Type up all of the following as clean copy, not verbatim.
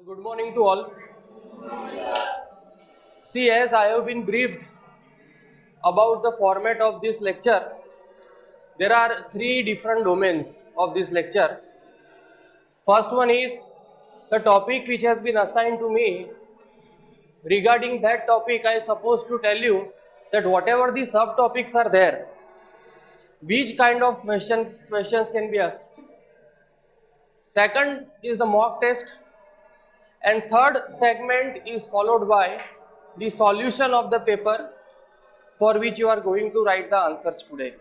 Good morning to all. See, as I have been briefed about the format of this lecture, there are three different domains of this lecture. First one is the topic which has been assigned to me. Regarding that topic, I am supposed to tell you that whatever the subtopics are there, which kind of questions can be asked. Second is the mock test, and third segment is followed by the solution of the paper for which you are going to write the answers today.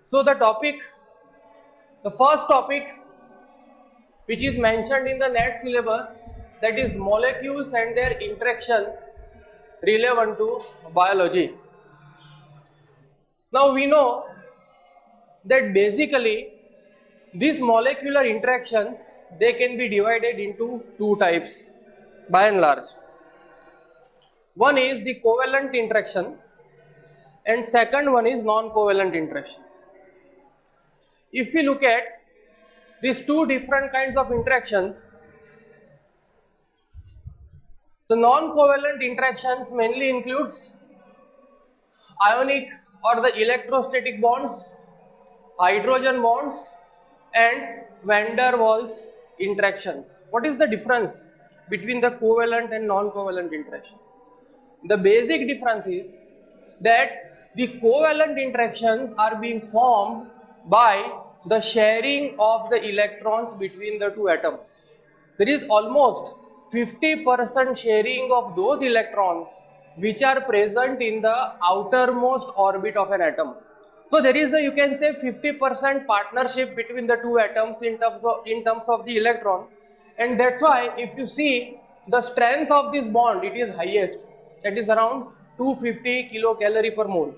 So the first topic which is mentioned in the NET syllabus, that is molecules and their interaction relevant to biology. Now we know that basically these molecular interactions, they can be divided into two types by and large. One is the covalent interaction and second one is non-covalent interactions. If we look at these two different kinds of interactions, the non-covalent interactions mainly includes ionic or the electrostatic bonds, hydrogen bonds and van der Waals interactions. What is the difference between the covalent and non-covalent interaction? The basic difference is that the covalent interactions are being formed by the sharing of the electrons between the two atoms. There is almost 50% sharing of those electrons which are present in the outermost orbit of an atom. So there is a, you can say, 50% partnership between the two atoms in terms of the electron, and that's why if you see the strength of this bond, it is highest, that is around 250 kilocalorie per mole.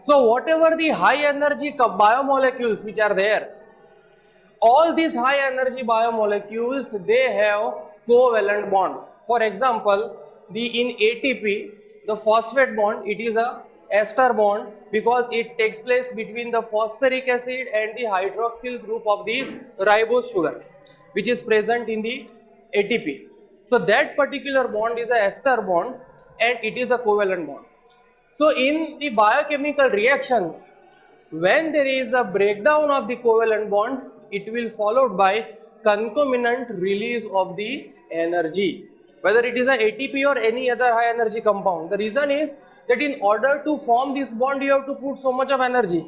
So whatever the high energy biomolecules which are there, all these high energy biomolecules, they have covalent bond. For example, in ATP, the phosphate bond, it is a ester bond because it takes place between the phosphoric acid and the hydroxyl group of the ribose sugar which is present in the ATP. So that particular bond is a ester bond and it is a covalent bond. So in the biochemical reactions, when there is a breakdown of the covalent bond, it will followed by concomitant release of the energy, whether it is a ATP or any other high energy compound. The reason is that in order to form this bond, you have to put so much of energy.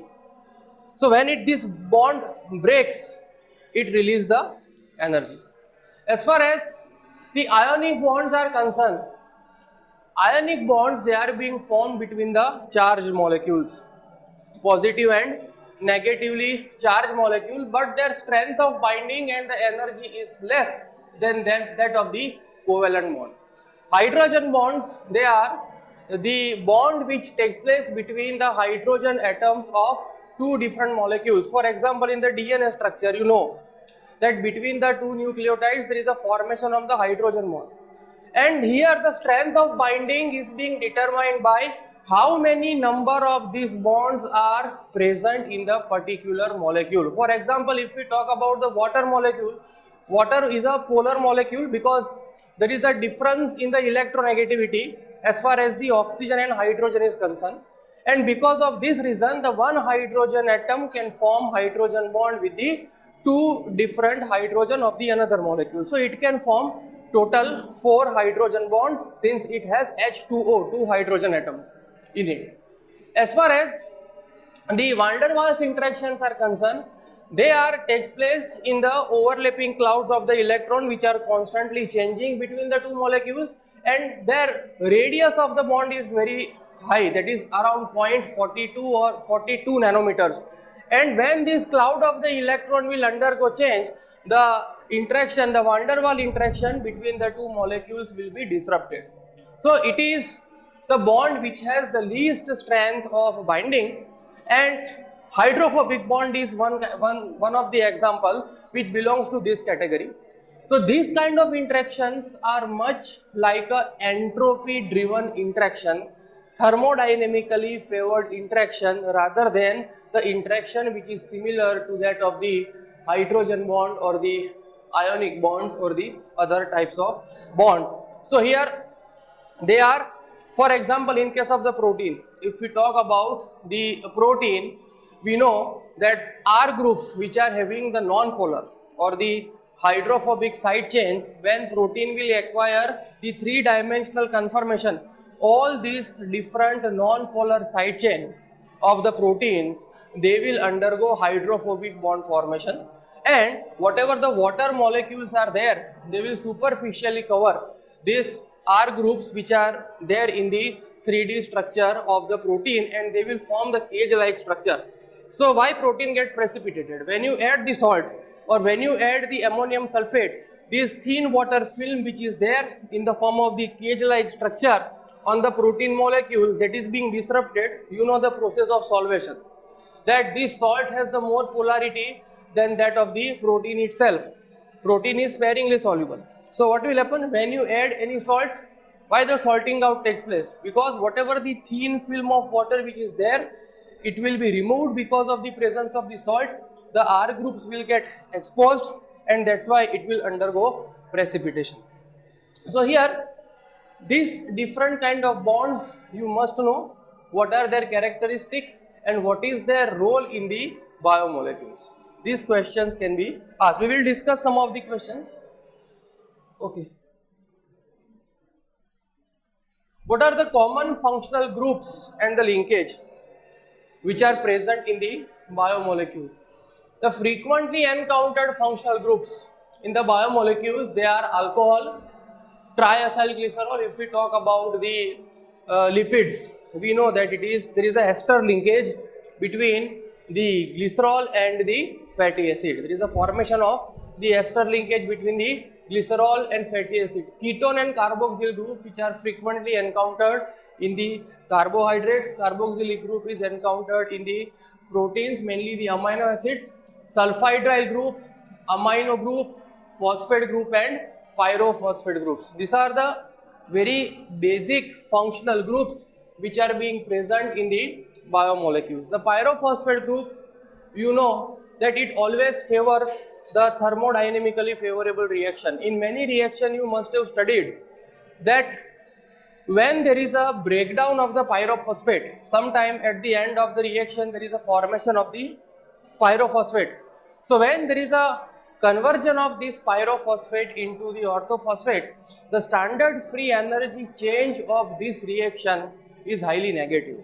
So when this bond breaks, it releases the energy. As far as the ionic bonds are concerned, ionic bonds, they are being formed between the charged molecules, positive and negatively charged molecule, but their strength of binding and the energy is less than that of the covalent bond. Hydrogen bonds, they are the bond which takes place between the hydrogen atoms of two different molecules. For example, in the DNA structure, you know that between the two nucleotides there is a formation of the hydrogen bond, and here the strength of binding is being determined by how many number of these bonds are present in the particular molecule. For example, if we talk about the water molecule, water is a polar molecule because there is a difference in the electronegativity as far as the oxygen and hydrogen is concerned, and because of this reason the one hydrogen atom can form hydrogen bond with the two different hydrogen of the another molecule. So it can form total 4 hydrogen bonds since it has H2O, 2 hydrogen atoms in it. As far as the van der Waals interactions are concerned, they takes place in the overlapping clouds of the electron which are constantly changing between the two molecules, and their radius of the bond is very high, that is around 0.42 or 42 nanometers. And when this cloud of the electron will undergo change, the interaction, the van der Waals interaction between the two molecules will be disrupted. So it is the bond which has the least strength of binding, and hydrophobic bond is one of the example which belongs to this category. So these kind of interactions are much like a entropy driven interaction, thermodynamically favored interaction rather than the interaction which is similar to that of the hydrogen bond or the ionic bonds or the other types of bond. So here they are, for example, in case of the protein, if we talk about the protein, we know that R groups which are having the non-polar or the hydrophobic side chains, when protein will acquire the three-dimensional conformation, all these different non-polar side chains of the proteins, they will undergo hydrophobic bond formation, and whatever the water molecules are there, they will superficially cover these R groups which are there in the 3D structure of the protein, and they will form the cage-like structure. So why protein gets precipitated? When you add the salt or when you add the ammonium sulfate, this thin water film which is there in the form of the cage-like structure on the protein molecule, that is being disrupted. You know the process of solvation, that this salt has the more polarity than that of the protein itself. Protein is sparingly soluble. So what will happen when you add any salt? Why the salting out takes place? Because whatever the thin film of water which is there, it will be removed because of the presence of the salt. The R groups will get exposed, and that's why it will undergo precipitation. So here, these different kind of bonds, you must know what are their characteristics and what is their role in the biomolecules. These questions can be asked. We will discuss some of the questions. Okay. What are the common functional groups and the linkage which are present in the biomolecule? The frequently encountered functional groups in the biomolecules, they are alcohol, triacylglycerol. If we talk about the lipids, we know that there is a ester linkage between the glycerol and the fatty acid. There is a formation of the ester linkage between the glycerol and fatty acid. Ketone and carboxyl group which are frequently encountered in the carbohydrates. Carboxylic group is encountered in the proteins, mainly the amino acids. Sulfhydryl group, amino group, phosphate group and pyrophosphate groups. These are the very basic functional groups which are being present in the biomolecules. The pyrophosphate group, you know that it always favors the thermodynamically favorable reaction. In many reactions you must have studied that when there is a breakdown of the pyrophosphate, sometime at the end of the reaction there is a formation of the pyrophosphate. So when there is a conversion of this pyrophosphate into the orthophosphate, the standard free energy change of this reaction is highly negative.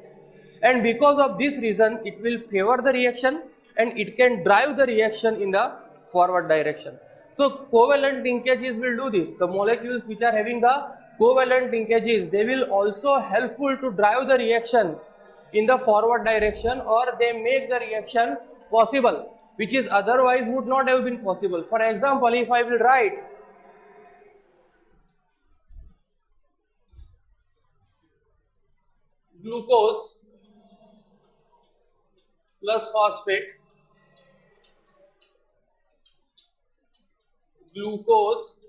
And because of this reason, it will favor the reaction and it can drive the reaction in the forward direction. So covalent linkages will do this. The molecules which are having the covalent linkages, they will also helpful to drive the reaction in the forward direction, or they make the reaction possible, which is otherwise would not have been possible. For example, if I will write glucose plus phosphate, glucose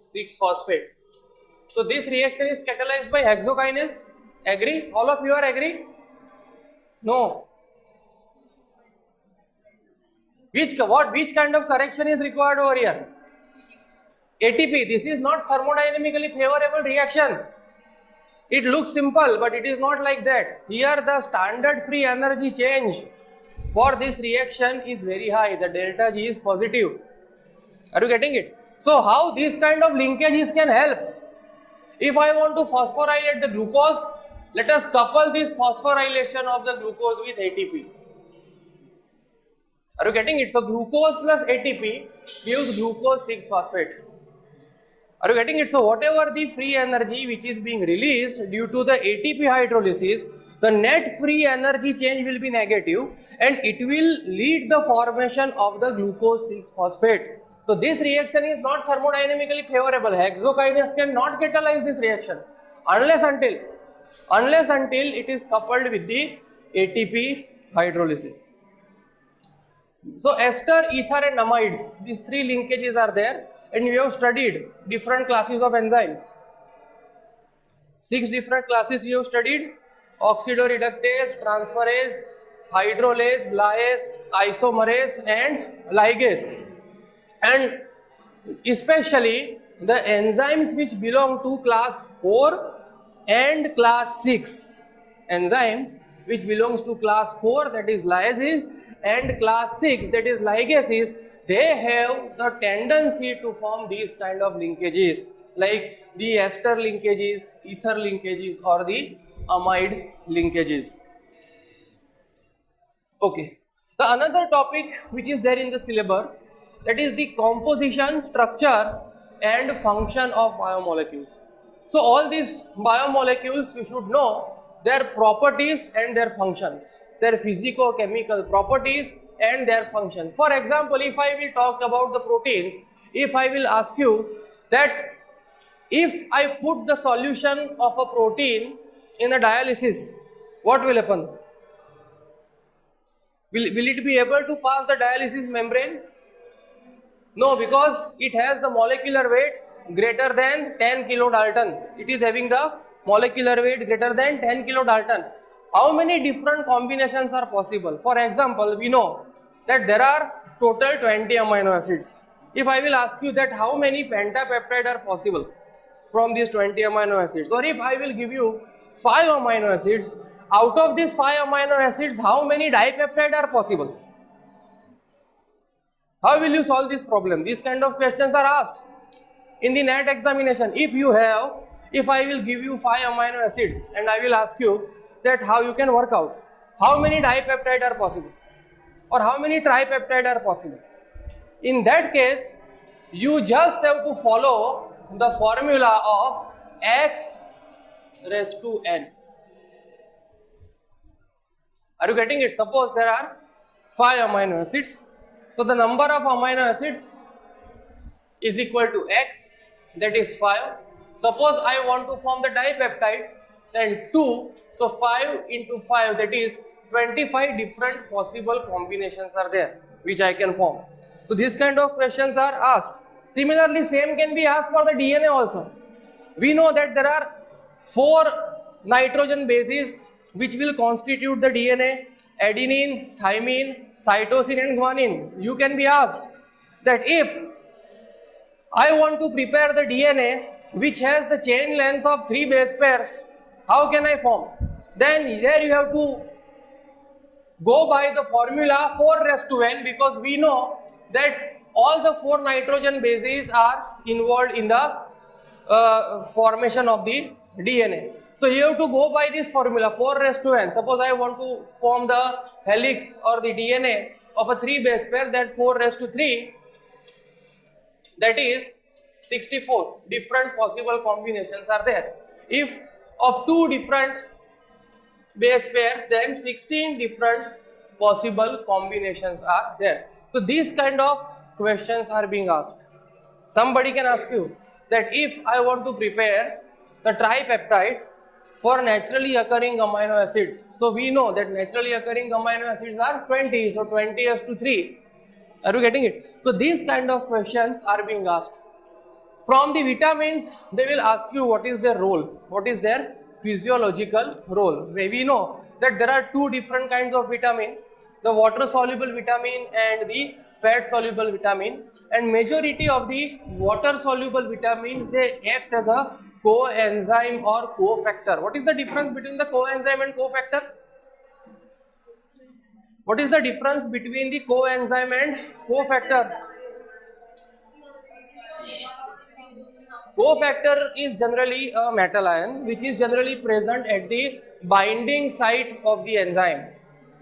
6-phosphate. So this reaction is catalyzed by hexokinase. Agree? All of you are agree? No. Which kind of correction is required over here? ATP. This is not thermodynamically favorable reaction. It looks simple, but it is not like that. Here the standard free energy change for this reaction is very high. The delta G is positive. Are you getting it? So how these kind of linkages can help? If I want to phosphorylate the glucose, let us couple this phosphorylation of the glucose with ATP. Are you getting it? So glucose plus ATP gives glucose 6-phosphate. Are you getting it? So whatever the free energy which is being released due to the ATP hydrolysis, the net free energy change will be negative and it will lead the formation of the glucose 6-phosphate. So this reaction is not thermodynamically favorable. Hexokinase cannot catalyze this reaction unless until it is coupled with the ATP hydrolysis. So ester, ether and amide, these three linkages are there, and we have studied different classes of enzymes. 6 different classes we have studied: oxidoreductase, transferase, hydrolase, lyase, isomerase and ligase. and especially the enzymes which belong to class 4 and class 6. Enzymes which belongs to class 4, that is lysis, and class 6, that is ligases, they have the tendency to form these kind of linkages like the ester linkages, ether linkages, or the amide linkages. Okay. The another topic which is there in the syllabus, that is the composition, structure and function of biomolecules. So all these biomolecules you should know their properties and their functions, their physico-chemical properties and their functions. For example, if I will talk about the proteins, if I will ask you that if I put the solution of a protein in a dialysis, what will happen? Will it be able to pass the dialysis membrane? No, because it has the molecular weight greater than 10 kilodalton. It is having the molecular weight greater than 10 kilodalton. How many different combinations are possible? For example, we know that there are total 20 amino acids. If I will ask you that how many pentapeptide are possible from these 20 amino acids, or if I will give you 5 amino acids, out of these 5 amino acids, how many dipeptide are possible? How will you solve this problem? These kind of questions are asked in the NET examination. If I will give you 5 amino acids and I will ask you that how you can work out how many dipeptide are possible or how many tripeptide are possible. In that case, you just have to follow the formula of x raised to n. Are you getting it? Suppose there are 5 amino acids. So the number of amino acids is equal to x, that is 5. Suppose I want to form the dipeptide, then 2. So 5 into 5, that is 25 different possible combinations are there which I can form. So these kind of questions are asked. Similarly, same can be asked for the DNA also. We know that there are 4 nitrogen bases which will constitute the DNA: adenine, thymine, cytosine and guanine. You can be asked that if I want to prepare the DNA which has the chain length of 3 base pairs, how can I form? Then there you have to go by the formula 4 raised to n, because we know that all the 4 nitrogen bases are involved in the formation of the DNA. So you have to go by this formula 4 raised to n. Suppose I want to form the helix or the DNA of a 3 base pair, that 4 raised to 3, that is 64 different possible combinations are there. If of 2 different base pairs, then 16 different possible combinations are there. So these kind of questions are being asked. Somebody can ask you that if I want to prepare the tripeptide for naturally occurring amino acids, so we know that naturally occurring amino acids are 20, so 20 raised to 3. Are you getting it? So these kind of questions are being asked. From the vitamins, they will ask you what is their role, what is their physiological role. We know that there are 2 different kinds of vitamin, the water soluble vitamin and the fat soluble vitamin, and majority of the water soluble vitamins, they act as a coenzyme or cofactor. What is the difference between the coenzyme and cofactor? What is the difference between the coenzyme and cofactor? Cofactor is generally a metal ion which is generally present at the binding site of the enzyme.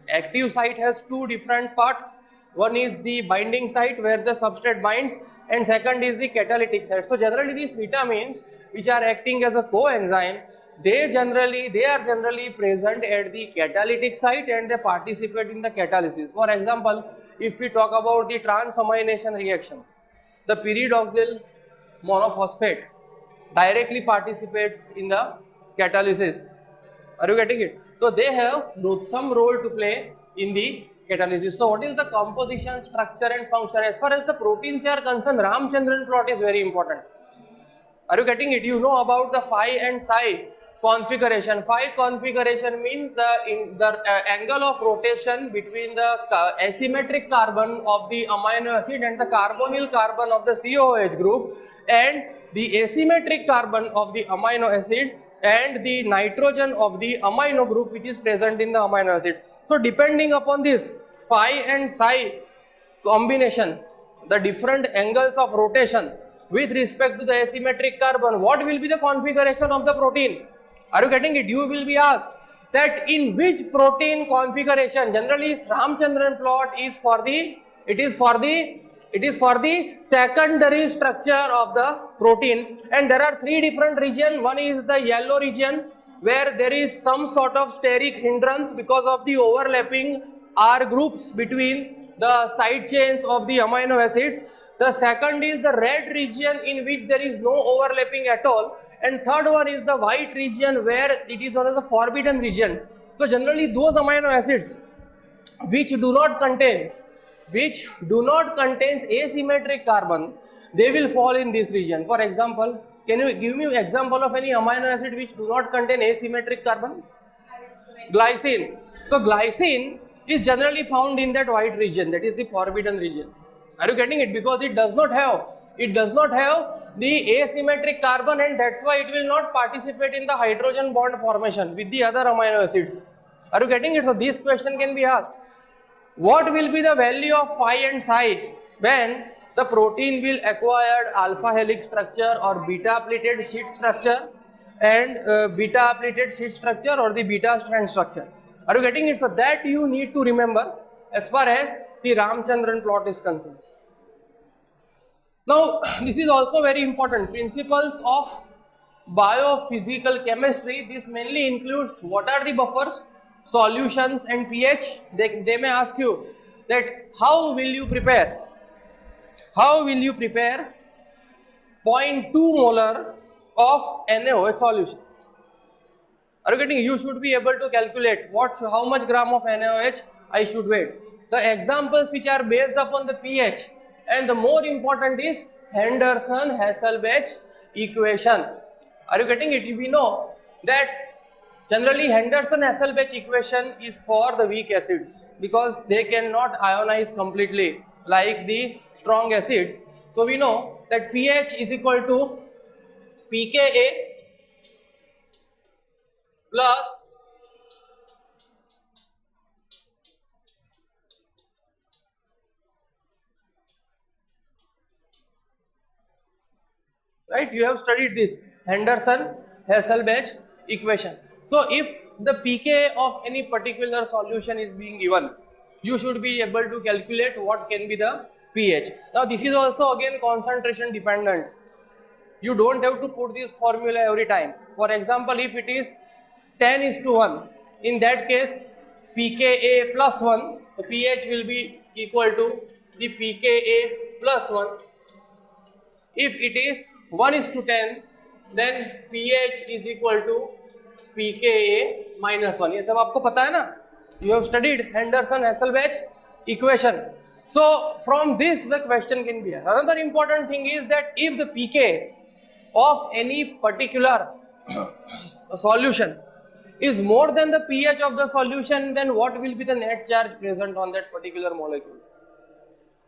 Active site has 2 different parts. One is the binding site where the substrate binds, and second is the catalytic site. So generally these vitamins which are acting as a coenzyme, they are generally present at the catalytic site and they participate in the catalysis. For example, if we talk about the transamination reaction, the pyridoxal monophosphate directly participates in the catalysis. Are you getting it? So they have some role to play in the catalysis. So what is the composition, structure and function? As far as the proteins are concerned, Ramachandran plot is very important. Are you getting it? You know about the phi and psi. configuration. Phi configuration means the angle of rotation between the asymmetric carbon of the amino acid and the carbonyl carbon of the COOH group, and the asymmetric carbon of the amino acid and the nitrogen of the amino group which is present in the amino acid. So depending upon this phi and psi combination, the different angles of rotation with respect to the asymmetric carbon, what will be the configuration of the protein? Are you getting it? You will be asked that in which protein configuration. Generally Ramachandran plot is for the secondary structure of the protein, and there are three different regions. One is the yellow region where there is some sort of steric hindrance because of the overlapping R groups between the side chains of the amino acids. The second is the red region in which there is no overlapping at all, and third one is the white region where it is known as the forbidden region. So generally those amino acids which do not contain asymmetric carbon, they will fall in this region. For example, can you give me an example of any amino acid which do not contain asymmetric carbon? Glycine. So glycine is generally found in that white region, that is the forbidden region. Are you getting it? Because it does not have the asymmetric carbon, and that's why it will not participate in the hydrogen bond formation with the other amino acids. Are you getting it? So this question can be asked. What will be the value of phi and psi when the protein will acquire alpha helix structure or beta pleated sheet structure and beta pleated sheet structure or the beta strand structure? Are you getting it? So that you need to remember as far as the Ramachandran plot is concerned. Now this is also very important. Principles of biophysical chemistry. This mainly includes what are the buffers, solutions and pH. They may ask you that how will you prepare 0.2 molar of NaOH solution. Are you getting? You should be able to calculate how much gram of NaOH I should weigh. The examples which are based upon the pH, and the more important is Henderson-Hasselbalch equation. Are you getting it? We know that generally Henderson-Hasselbalch equation is for the weak acids because they cannot ionize completely like the strong acids. So we know that pH is equal to pKa plus right, you have studied this Henderson-Hasselbalch equation. So if the pK of any particular solution is being given, you should be able to calculate what can be the pH. Now this is also again concentration dependent. You don't have to put this formula every time. For example, if it is 10:1, in that case pKa plus 1, the pH will be equal to the pKa plus 1. If it is 1:10, then pH is equal to pKa minus 1. ये सब आपको पता है ना? You have studied Henderson-Hasselbalch equation. So from this the question can be asked. Another important thing is that if the pK of any particular solution is more than the pH of the solution, then what will be the net charge present on that particular molecule?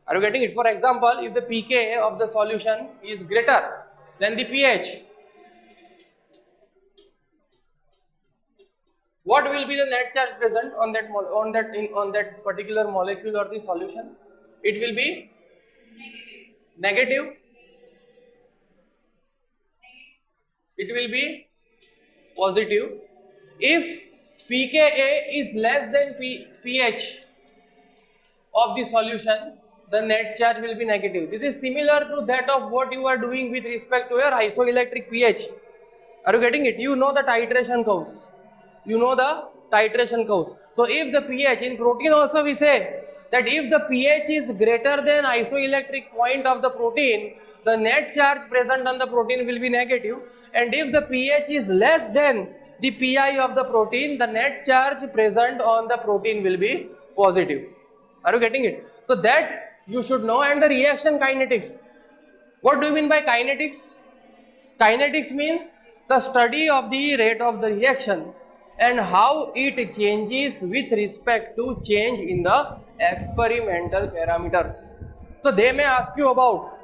Are you getting it? For example, if the pK of the solution is greater than the pH, what will be the net charge present on that particular molecule or the solution? It will be negative. It will be positive. If pKa is less than pH of the solution, the net charge will be negative. This is similar to that of what you are doing with respect to your isoelectric pH. Are you getting it? You know the titration curves. So if the pH in protein also we say that if the pH is greater than isoelectric point of the protein, the net charge present on the protein will be negative, and if the pH is less than the pi of the protein, the net charge present on the protein will be positive. Are you getting it? So that you should know. And the reaction kinetics. What do you mean by kinetics? Kinetics means the study of the rate of the reaction and how it changes with respect to change in the experimental parameters. So they may ask you about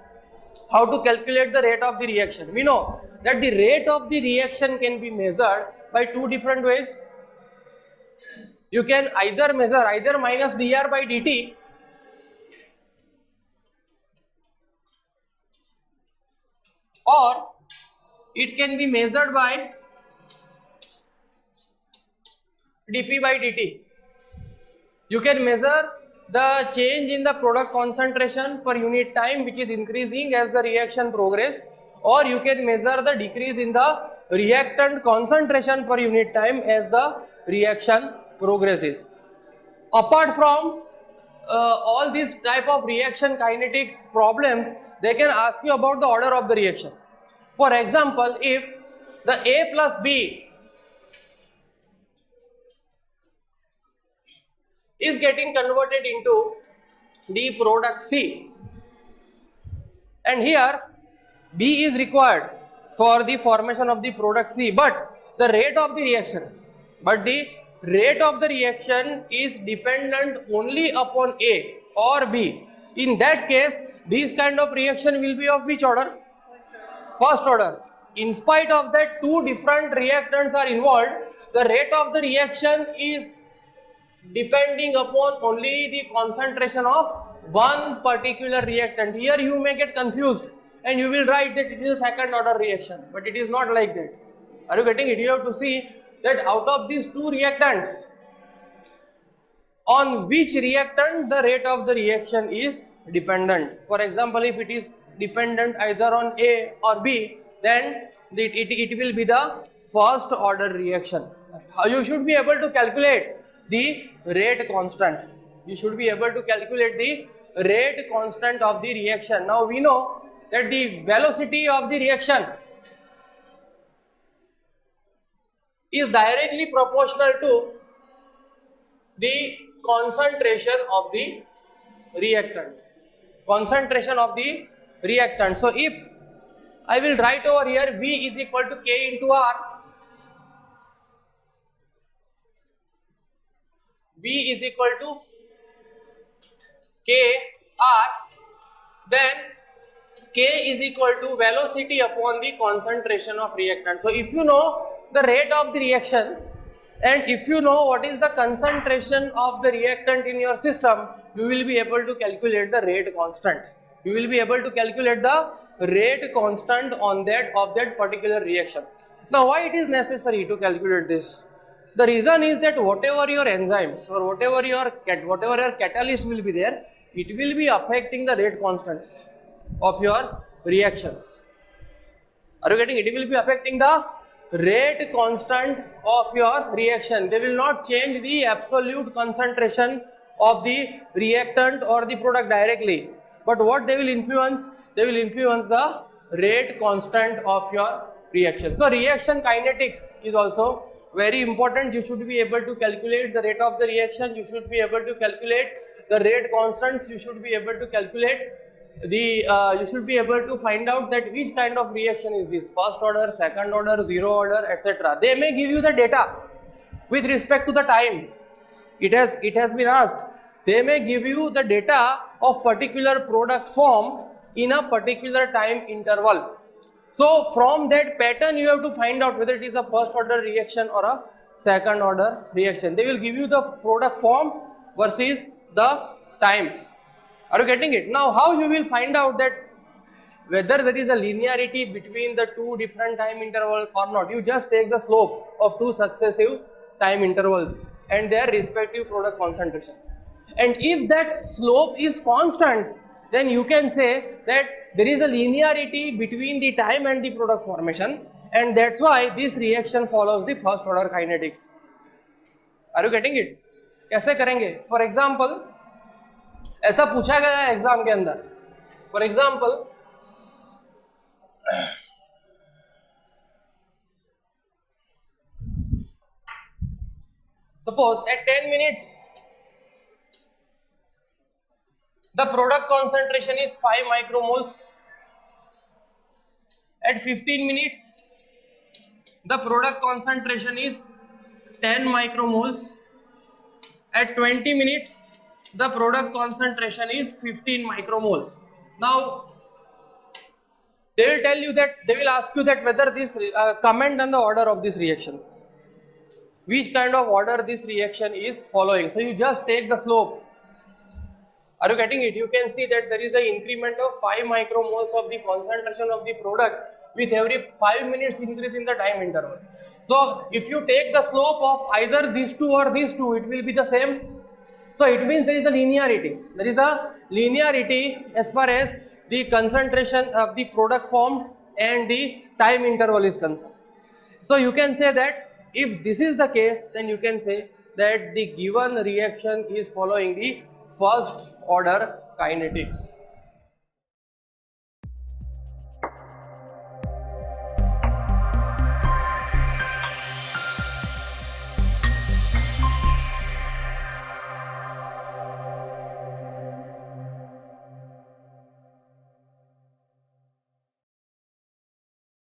how to calculate the rate of the reaction. We know that the rate of the reaction can be measured by two different ways. You can either measure either minus dr by dt or it can be measured by dp by dt. You can measure the change in the product concentration per unit time which is increasing as the reaction progress, or you can measure the decrease in the reactant concentration per unit time as the reaction progresses. Apart from all these type of reaction kinetics problems, they can ask you about the order of the reaction. For example, if the A plus B is getting converted into the product C, and here B is required for the formation of the product C, but the rate of the reaction is dependent only upon A or B. In that case, this kind of reaction will be of which order? First order. In spite of that, two different reactants are involved, the rate of the reaction is depending upon only the concentration of one particular reactant. Here you may get confused and you will write that it is a second order reaction, but it is not like that. Are you getting it? You have to see that out of these two reactants, on which reactant the rate of the reaction is dependent. For example, if it is dependent either on A or B, then it will be the first order reaction. You should be able to calculate the rate constant. You should be able to calculate the rate constant of the reaction. Now we know that the velocity of the reaction is directly proportional to the concentration of the reactant. So if I will write over here V is equal to K into R, V is equal to K R, then K is equal to velocity upon the concentration of reactant. So if you know the rate of the reaction and if you know what is the concentration of the reactant in your system, you will be able to calculate the rate constant. You will be able to calculate the rate constant on that of that particular reaction. Now why it is necessary to calculate this? The reason is that whatever your enzymes or whatever your catalyst will be there, it will be affecting the rate constants of your reactions. Are you getting it? It will be affecting the rate constant of your reaction. They will not change the absolute concentration of the reactant or the product directly, but what they will influence? They will influence the rate constant of your reaction. So reaction kinetics is also very important. You should be able to calculate the rate of the reaction, you should be able to calculate the rate constants, you should be able to calculate the you should be able to find out that which kind of reaction is this, first order, second order, zero order, etc. They may give you the data with respect to the time. It has been asked, they may give you the data of particular product form in a particular time interval. So from that pattern you have to find out whether it is a first order reaction or a second order reaction. They will give you the product form versus the time. Are you getting it? Now how you will find out that whether there is a linearity between the two different time intervals or not? You just take the slope of two successive time intervals and their respective product concentration. And if that slope is constant, then you can say that there is a linearity between the time and the product formation, and that's why this reaction follows the first order kinetics. Are you getting it? कैसे करेंगे? For example, ऐसा पूछा गया है exam के अंदर. For example, suppose at 10 minutes the product concentration is 5 micromoles. At 15 minutes the product concentration is 10 micromoles. At 20 minutes, the product concentration is 15 micromoles. Now, they will tell you that, they will ask you that whether this, comment on the order of this reaction. Which kind of order this reaction is following. So you just take the slope. Are you getting it? You can see that there is an increment of 5 micromoles of the concentration of the product with every 5 minutes increase in the time interval. So if you take the slope of either these two or these two, it will be the same. So it means there is a linearity. There is a linearity as far as the concentration of the product formed and the time interval is concerned. So you can say that if this is the case, then you can say that the given reaction is following the first order kinetics.